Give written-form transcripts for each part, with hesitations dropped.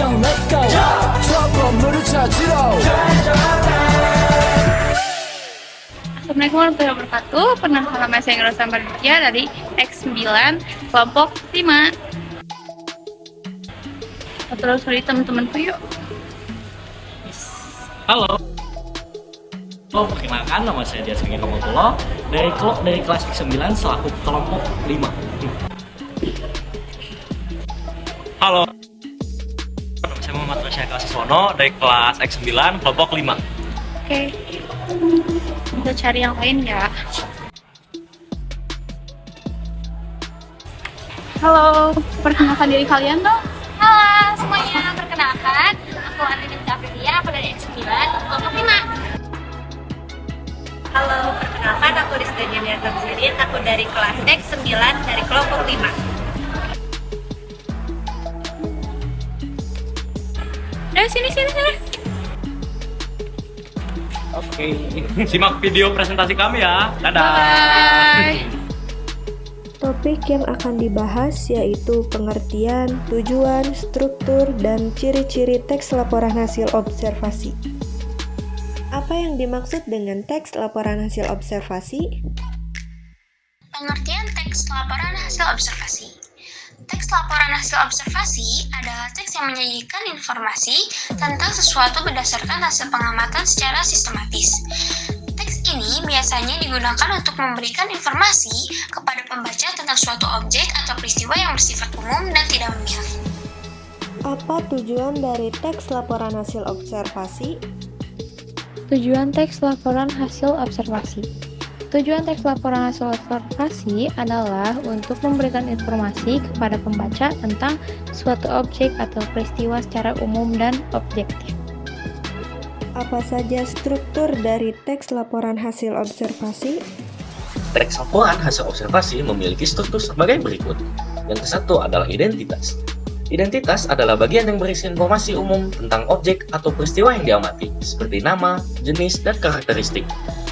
action, let's go. 건물을 찾으러. Assalamualaikum warahmatullahi wabarakatuh. Perkenalkan nama saya Rosa Marditya dari X9 kelompok 5. Terus dari teman-temanku yuk. Halo. Perkenalkan nama saya Dias Minggi Komotullah dari kelas X9 selaku kelompok 5. Halo. Nama saya Muhammad Rasyaka Siswono dari kelas X9 kelompok 5. Oke. Kita cari yang lain ya. Halo, perkenalkan diri kalian dong. Halo semuanya, perkenalkan aku Andina Aprilia, aku dari X9 kelompok 5. Halo, perkenalkan aku Rizka Janiata Sirin, aku dari kelas X9 dari kelompok 5. Sini. Oke. Simak video presentasi kami ya. Dadah. Bye. Topik yang akan dibahas yaitu pengertian, tujuan, struktur, dan ciri-ciri teks laporan hasil observasi. Apa yang dimaksud dengan teks laporan hasil observasi? Pengertian teks laporan hasil observasi. Teks laporan hasil observasi adalah teks yang menyajikan informasi tentang sesuatu berdasarkan hasil pengamatan secara sistematis. Teks ini biasanya digunakan untuk memberikan informasi kepada pembaca tentang suatu objek atau peristiwa yang bersifat umum dan tidak memihak. Apa tujuan dari teks laporan hasil observasi? Tujuan teks laporan hasil observasi. Tujuan teks laporan hasil observasi adalah untuk memberikan informasi kepada pembaca tentang suatu objek atau peristiwa secara umum dan objektif. Apa saja struktur dari teks laporan hasil observasi? Teks laporan hasil observasi memiliki struktur sebagai berikut. Yang satu adalah identitas. Identitas adalah bagian yang berisi informasi umum tentang objek atau peristiwa yang diamati, seperti nama, jenis, dan karakteristik.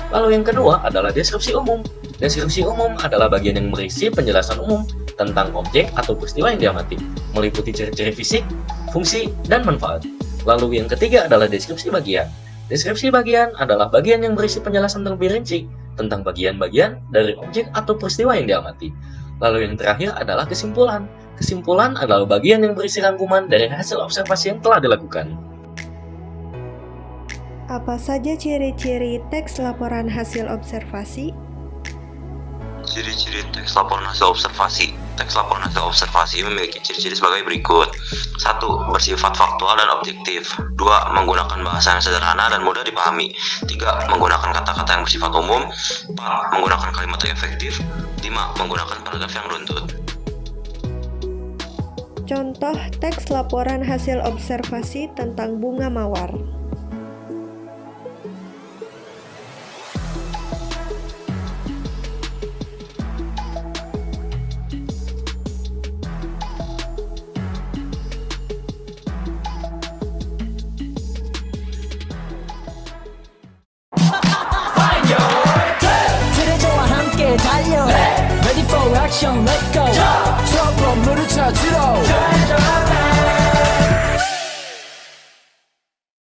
Lalu yang kedua adalah deskripsi umum. Deskripsi umum adalah bagian yang berisi penjelasan umum tentang objek atau peristiwa yang diamati, meliputi ciri-ciri fisik, fungsi, dan manfaat. Lalu yang ketiga adalah deskripsi bagian. Deskripsi bagian adalah bagian yang berisi penjelasan terlebih rinci tentang bagian-bagian dari objek atau peristiwa yang diamati. Lalu yang terakhir adalah kesimpulan. Kesimpulan adalah bagian yang berisi rangkuman dari hasil observasi yang telah dilakukan. Apa saja ciri-ciri teks laporan hasil observasi? Ciri-ciri teks laporan hasil observasi. Teks laporan hasil observasi memiliki ciri-ciri sebagai berikut. 1. Bersifat faktual dan objektif. 2. Menggunakan bahasa yang sederhana dan mudah dipahami. 3. Menggunakan kata-kata yang bersifat umum. 4. Menggunakan kalimat yang efektif. 5. Menggunakan paragraf yang runtut. Contoh teks laporan hasil observasi tentang bunga mawar. 트레저와 함께 달려. Ready for action, let's go. 저 건물을 찾으러.